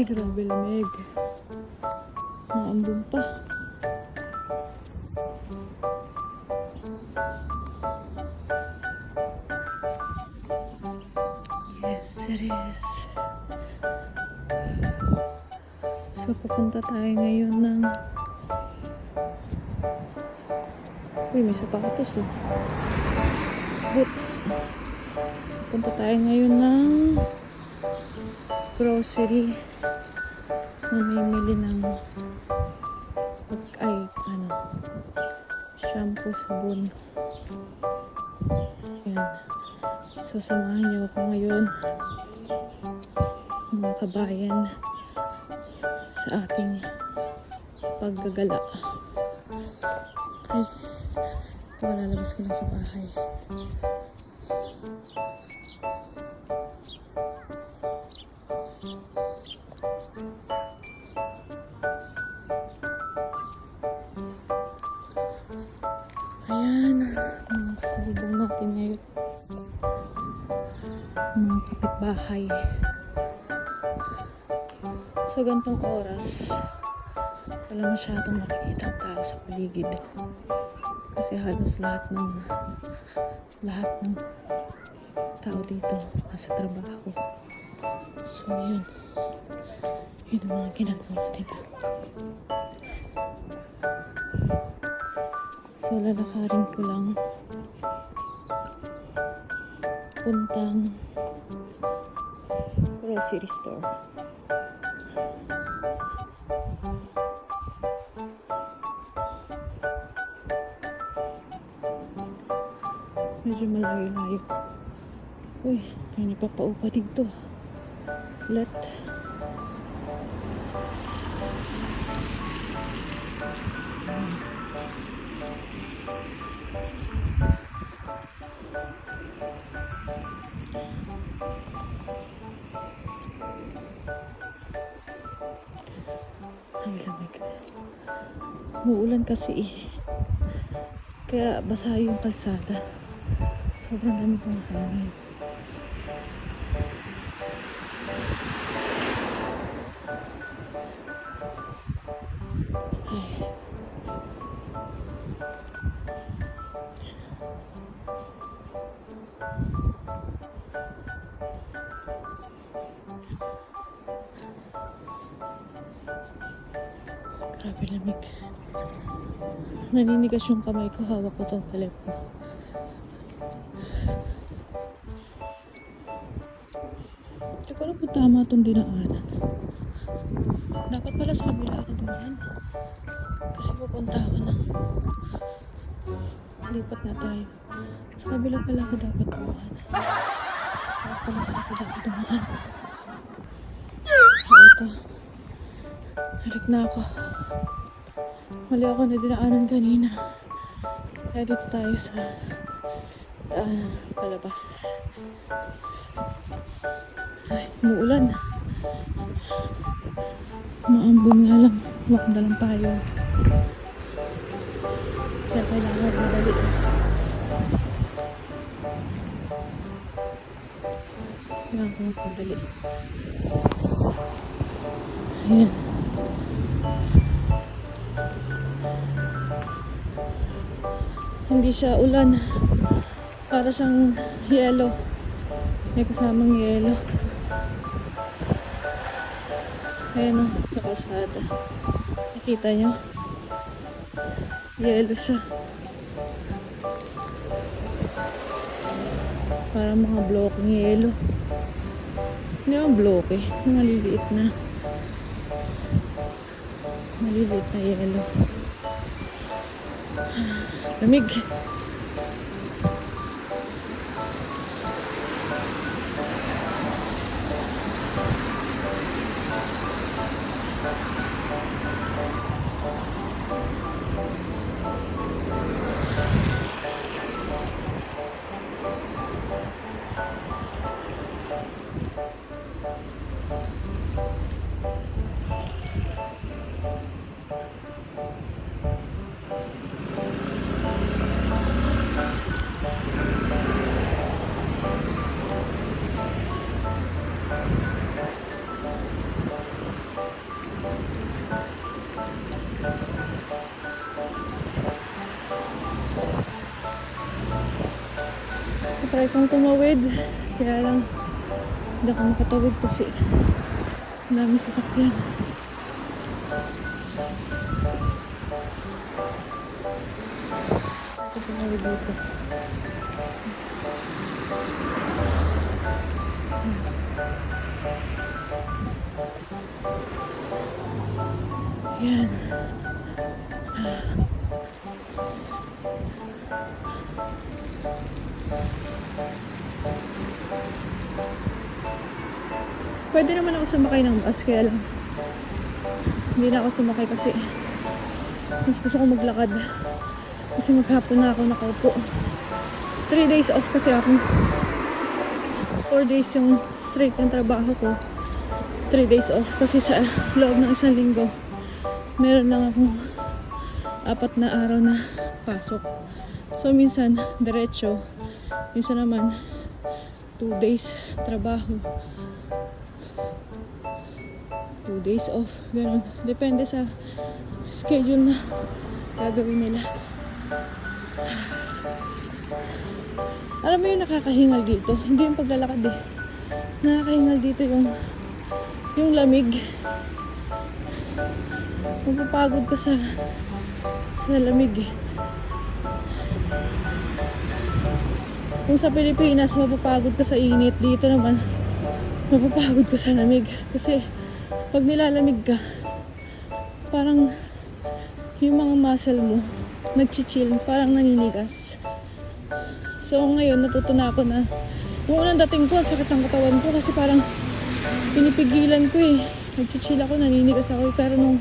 Ay, grabe lamig. Naambun pa. Yes, it is. So, pupunta tayo ngayon ng... Uy, may sapatos oh. Boots. Pupunta tayo ngayon ng grocery. Namimili ng shampoo, sabon. Ayan. So, samahan niyo ako ngayon, mga kabayan, sa ating paggagala. Okay. Ito, lalabas ko lang sa bahay. Ayan, mga kasalubong natin ngayon. Mga kapitbahay. Sa gantong oras, wala masyadong makikita ang tao sa paligid. Kasi halos lahat ng tao dito nasa trabaho. So yun. Yun ang mga ginagawa natin. So, lalakarin ko lang puntang grocery store. Medyo malayo-layo. Uy, may nagpapaupa dito. Let. Ang lamig. Muulan kasi eh. Kaya basa yung kalsada. Sobrang lamig ng hangin. Grabe lamig. Naninigas yung kamay ko, hawak ko itong telepono. Hindi ko alam kung tama itong dinaanan. Dapat pala sa kabila ako dumaan. Kasi pupunta ako ng... Lipat na tayo. Sa kabila pala ako dapat dumaan. Dapat pala sa kabila ako dumaan. So ito. Halik na ako. Mali ako na dinaanan kanina. Kaya dito tayo sa palabas. Ay, umuulan. Maambon nga lang. Huwag na lang tayo. Kaya kailangan madali. Kailangan madali. Ayan. Hindi siya ulan. Para siyang yelo. May kasamang yelo. Ayan o, sa kalsada. Nakita nyo? Yelo siya. Parang mga blokeng yelo. Hindi mga bloke. Mga liliit na. Maliliit na yelo. Lamig. Try kong tumawid. Kaya lang, hindi ako makatawid kasi ang dami sasakyan. Ako tumawid dito. Yan. Pwede naman ako sumakay ng bus, kaya lang hindi na ako sumakay kasi mas gusto ko maglakad. Kasi maghapon na ako nakaupo. 3 days off kasi ako. 4 days yung straight ng trabaho ko. 3 days off kasi sa loob ng isang linggo meron lang akong 4 na araw na pasok. So minsan diretso, minsan naman 2 days trabaho, 2 days off, gano'n. Depende sa schedule na gagawin nila. Alam mo yung nakakahingal dito, hindi yung paglalakad eh. Nakakahingal dito yung lamig. Mapapagod ka sa lamig eh. Kung sa Pilipinas mapapagod ka sa init, dito naman mapapagod ka sa lamig. Kasi pag nilalamig ka, parang yung mga muscle mo nagchichill, parang naninigas. So ngayon natuto na ako na yung unang dating ko, sakit ng katawan ko kasi parang pinipigilan ko eh. Nagchichill ako, naninigas ako. Pero nung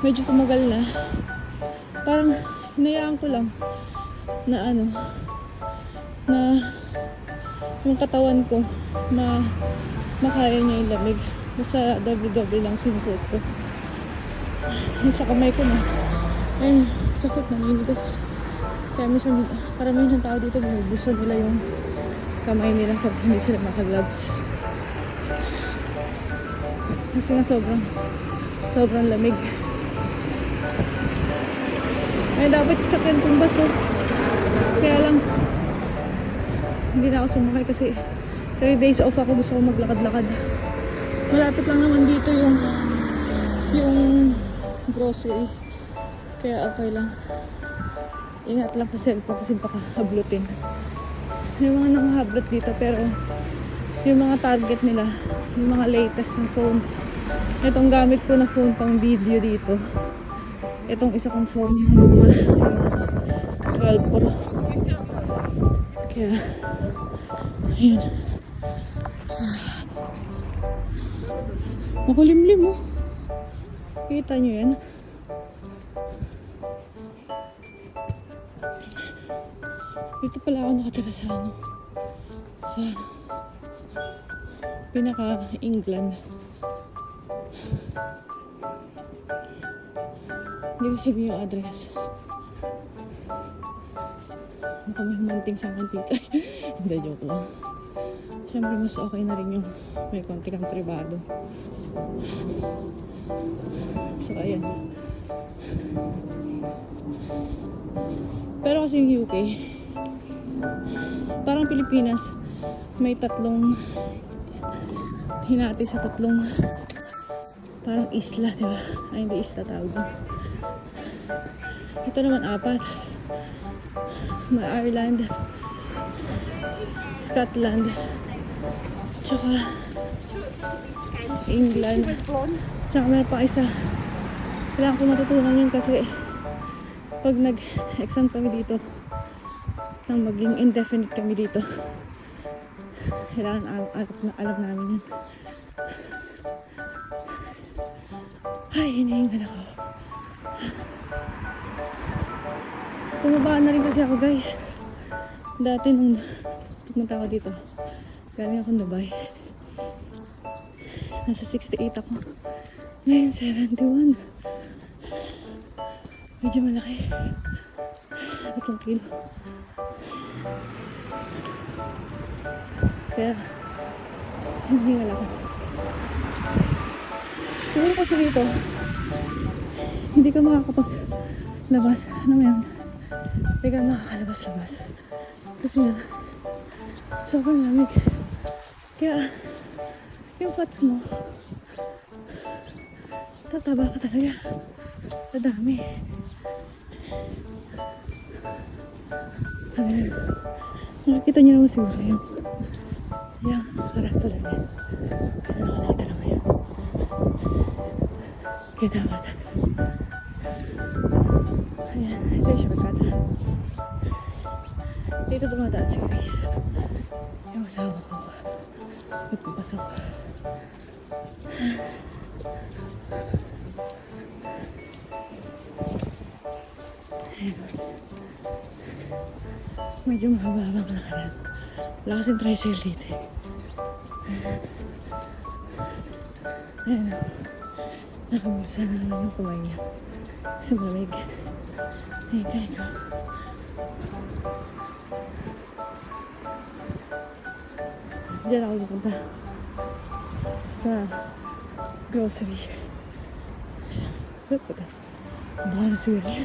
medyo tumagal na, parang hinayaan ko lang na na yung katawan ko na makaya niya yung lamig. Basta doble-doble lang sinusuot ko. Yung sa kamay ko na ayun, sakit, naninigas. Kaya minsan karamihan ng tao dito binubusan nila yung kamay nila pag hindi sila naka-gloves. Kasi nga sobrang lamig. Ay dapat sakyan kong baso. Kaya lang hindi na ako sumakay kasi 3 days off ako, gusto ko maglakad-lakad. Malapit lang naman dito yung grocery. Kaya okay lang. Ingat lang sa cellphone kasi baka hablutin. Yung mga nakahablot dito pero yung mga target nila, yung mga latest na phone. Itong gamit ko na phone pang video dito. Itong isa kong phone yung luma, yung 12 Pro. Kaya ayun. Makulimlim oh. Kita nyo yan? Dito pala ako nakatira sa sa pinaka-England. Hindi ko sabihin yung address. Mukhang may humanting sa akin dito. Hindi, joke lang. Siyempre mas okay na rin yung may konti kang privado. So ayan. Pero kasi yung UK parang Pilipinas, may 3 hinati sa 3 parang isla, diba? Ay hindi isla tawag. Ito naman 4. May Ireland, Scotland, tsaka England, tsaka meron pa isa. Kailangan ko matutunan yun kasi pag nag-exam kami dito nang maging indefinite kami dito, kailangan alam namin yun. Ay, hinihingal ako. Bumabaan na rin kasi ako guys. Dati nung pumunta ako dito, galing ako Dubai, nasa 68 ako. Ngayon 71. Medyo malaki. 3 kilo. Kaya hinihingal ako. Siguro kasi dito hindi ka makakapaglabas. Ano yan? Hindi ka makakalabas-labas. Kasi nga, sobrang lamig. Kaya, yung fats mo, tataba ka talaga. Madami. Nakikita niyo naman siguro yung karakter niya. Kasi nakalata na ngayon. Kaya dapat. Ayan, ito yung shortcut. Dito dumadaan si Grace. Yung asawa ko. Nagpapasok. Ayan. Medyo mahaba-habang lakaran. Wala kasing tricycle dito. Ayan. Nakabulsa na naman yung kamay niya. Kasi malamig. Ayan, kaya ko. Diyan ako pupunta. Sa grocery. Pupunta. Baka na sigarilyo.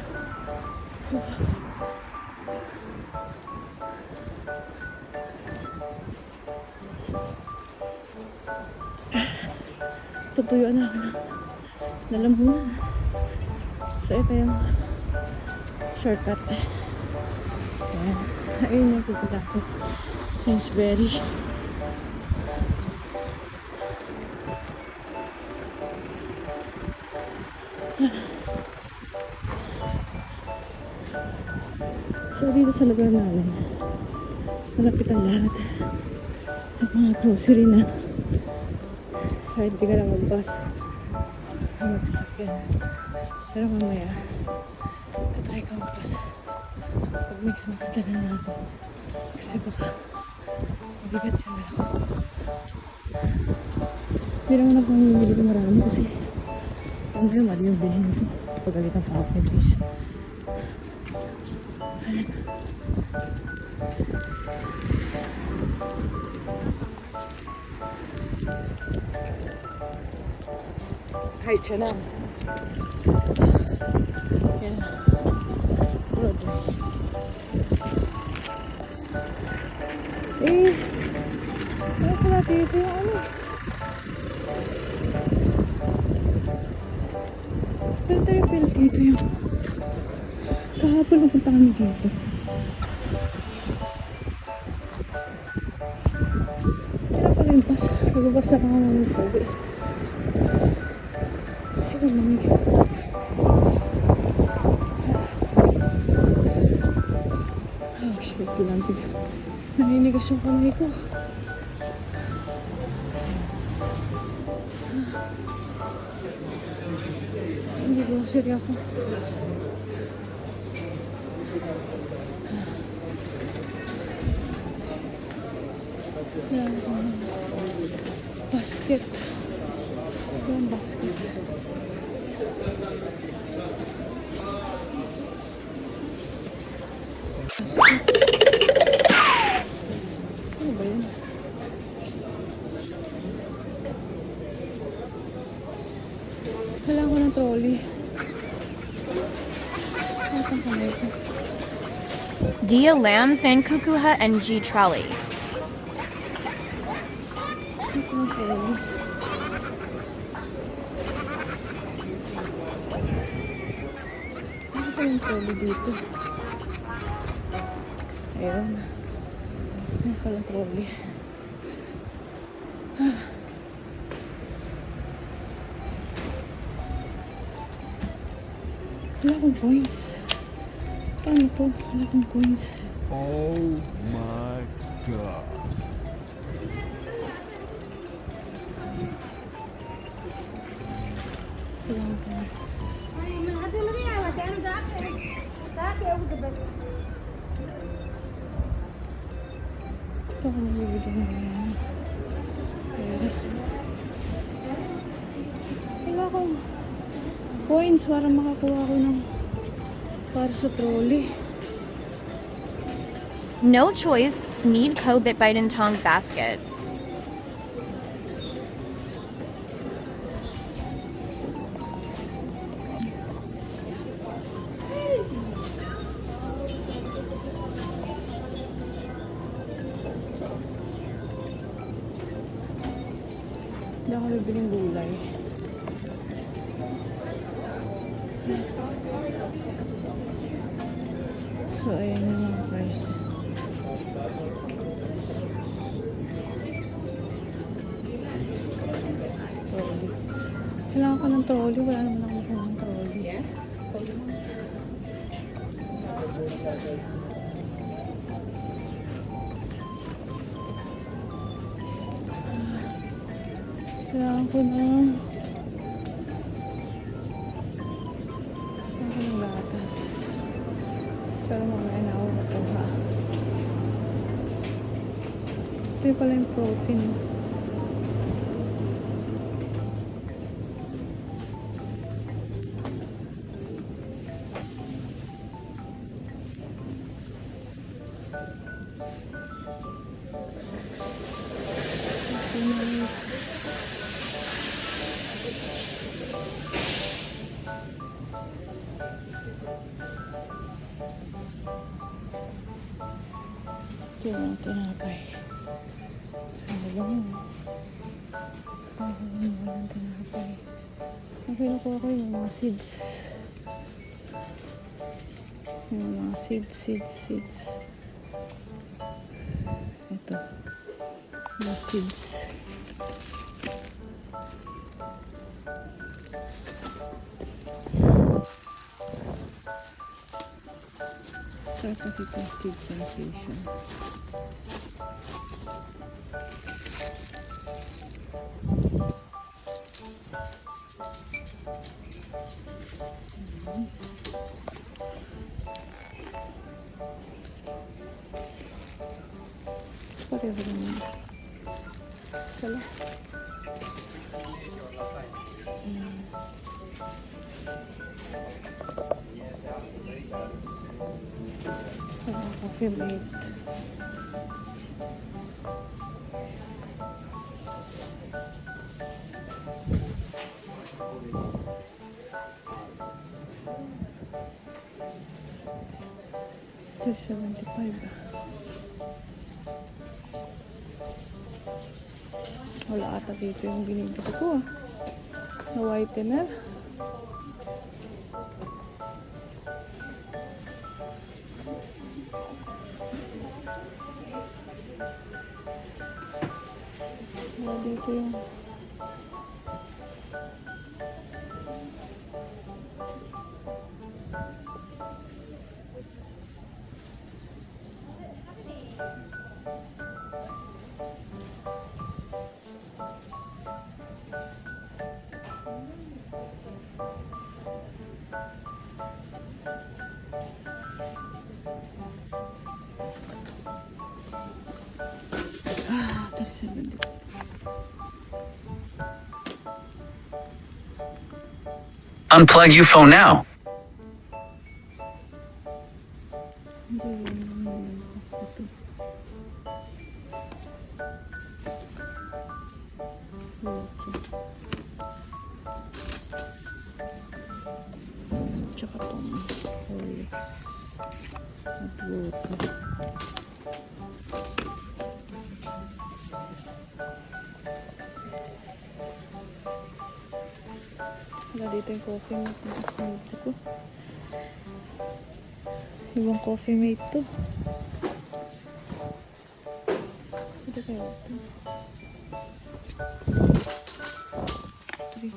Tutuyuan na ako ng lalambunan. So ito yung shortcut. Ayan. Ayun yung pupunta ko. Sainsbury. So dito sa lugar namin, malapit ang lahat ng mga grocery na kahit di ka lang mag-bus magsasakyan. Pero mamaya tatry ko mag-bus pag mix makadala na ako kasi baka mabigat siya na ako. Hindi naman ako mamimili ko marami kasi mamaya mali yung bilhin ko pagalitan pa ako please. Ayan. Hi, Chanam. Yan. Broadway. Ano pala dito yung ano? Filter dito yung kahapon napunta kami dito. Kaya pala yung bus. Nagbabas na kami ng COVID. Ay, lamig. Oh, shit. Lamig. Naninigas yung kamay ko. Hindi ko siri ako. Basket. Yung basket. Basket. Ano ba yun? Kailangan ko ng trolley. Nasaan kamay ko? Dia Lambs and Kukuha NG Trolley. Ito ng trolley. Ano pa yung trolley dito? Ayun. Ano pa yung trolley? Wala akong coins. Paano to? Wala akong coins. Oh my god. Kailangan ko na. Ito ako nabibigyan mo yan. Pera. Wala akong coins para makakuha ko ng para sa trolley. No choice, need Kobit Bite and Tong basket. Hindi ako bibiling gulay. So, ayan yung mga price. Trolley. Kailangan ko ng trolley. Wala naman ako ng trolley. Kailangan ko ng gatas. Pero mamaya na ako matuha. Ito yung pala yung protein. Ito yung tinapay. Ano ba yun? Walang tinapay. Ang kinukuha ko yung mga seeds. Yung mga seeds. Ito. Mga seeds. Sarap kasi ito seed sensation. Pareho naman. Sala. Coffee mate. $2.75. Wala ata dito yung binibili ko. Na whitener. Wala dito yung $37. Unplug your phone now. Tsaka itong Horlicks at vodka. Wala dito yung coffee mate na smoothie ko. Ibang coffee mate to. Ito kaya ito. 3.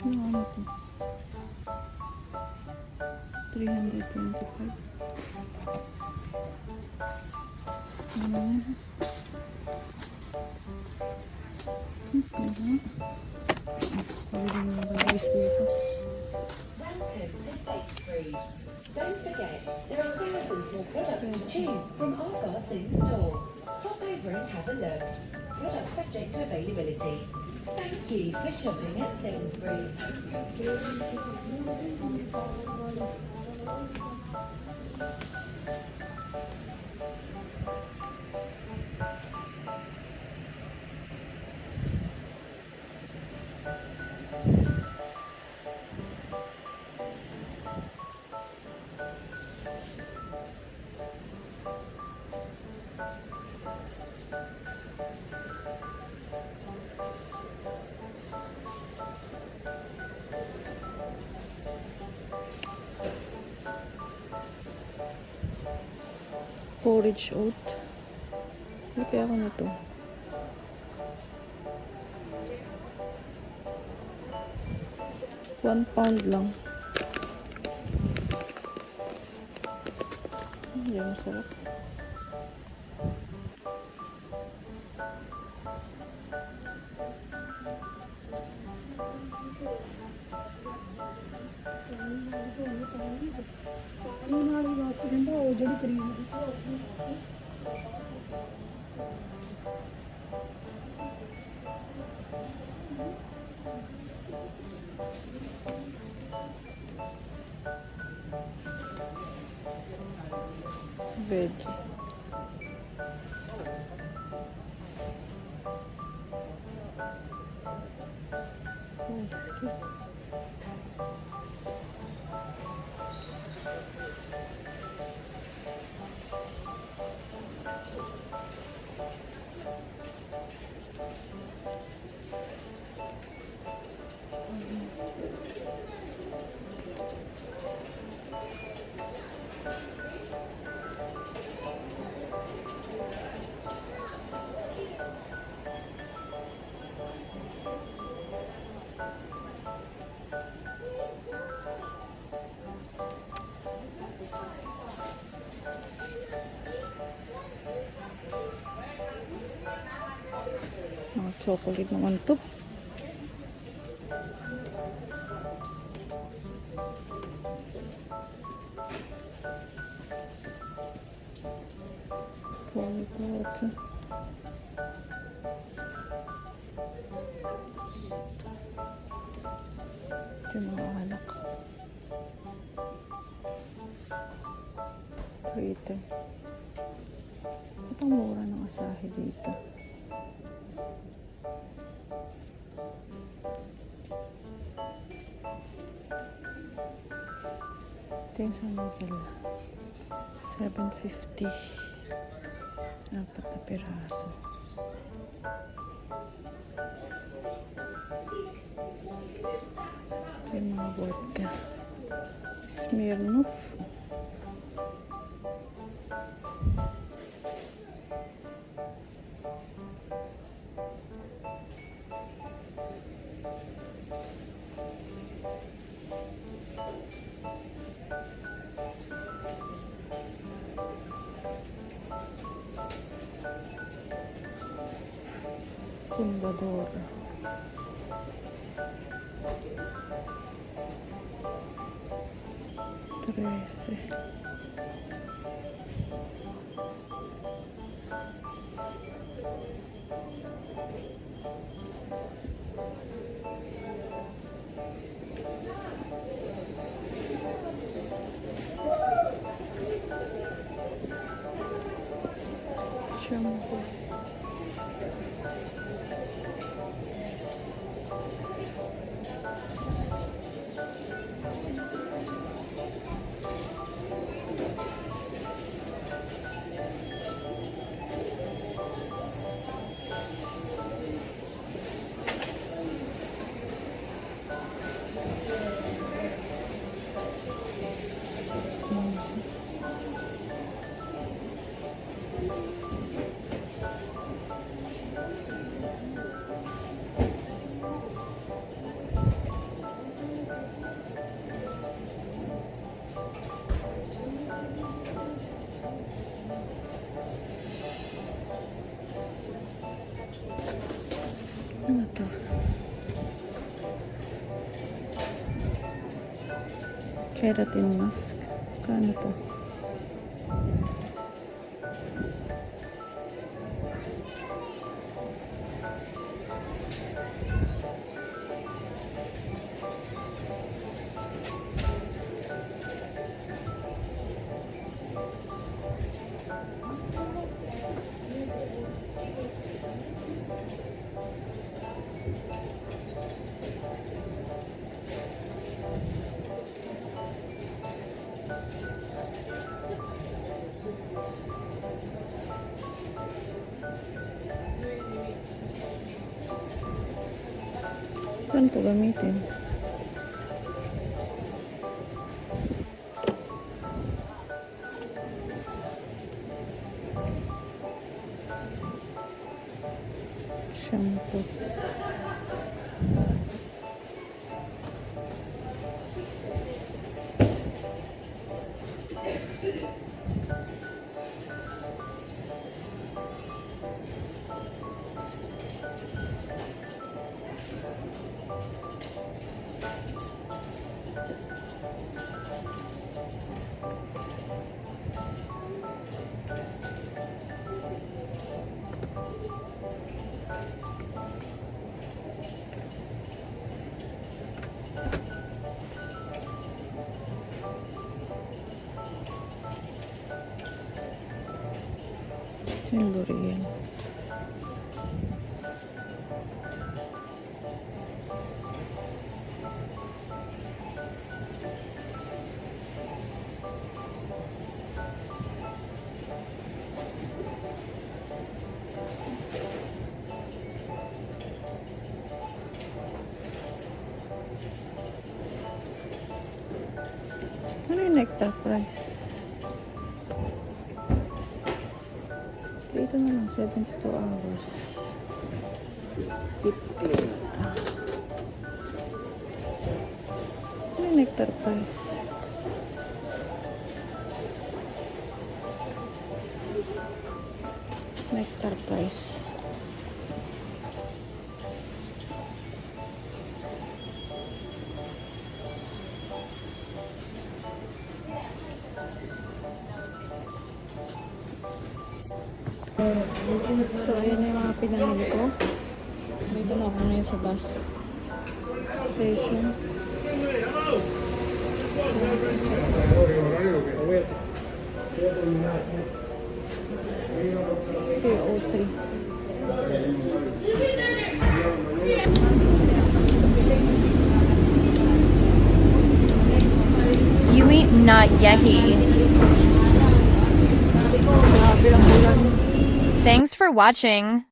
Ano to? 325. Pwede mo na biscuitos. Don't forget, there are thousands more products to choose from our Garcin store. Pop over and have a look. Products subject to availability. Thank you for shopping at Sainsbury's. Porridge oat. Hindi kaya ako na to. £1 lang. Hindi masarap. Veggie. Mga chocolate naman to. Water. Ito yung mga alak. Prito. Ito ang mura ng asahe dito. Ito yung sa Nutella. $7.50. 4 na piraso. Ito yung mga vodka. Smirnoff. Tumbador. Trece. Shampoo. Ano to? Keratin mask. Kano to? Saan po gamitin? Yung L'Oreal. Ano yung nectar price? Dito na lang, 72 hours. 50. Ano yung nectar price? Nectar price. So, ayan na yung mga pinamili ko. Dito na ako ngayon sa bus station. 3:03. You eat not yehi. Grabe lang ulan. Thanks for watching.